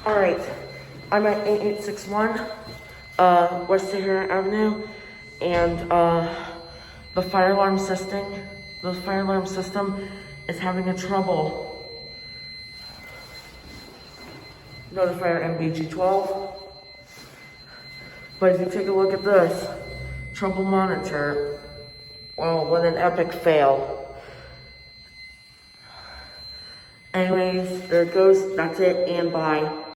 All right, I'm at 8861 West Sahara Avenue, and the fire alarm system is having a trouble. Notify MBG12. But if you take a look at this, trouble monitor, well, with an epic fail. Anyways, there it goes. That's it, and bye.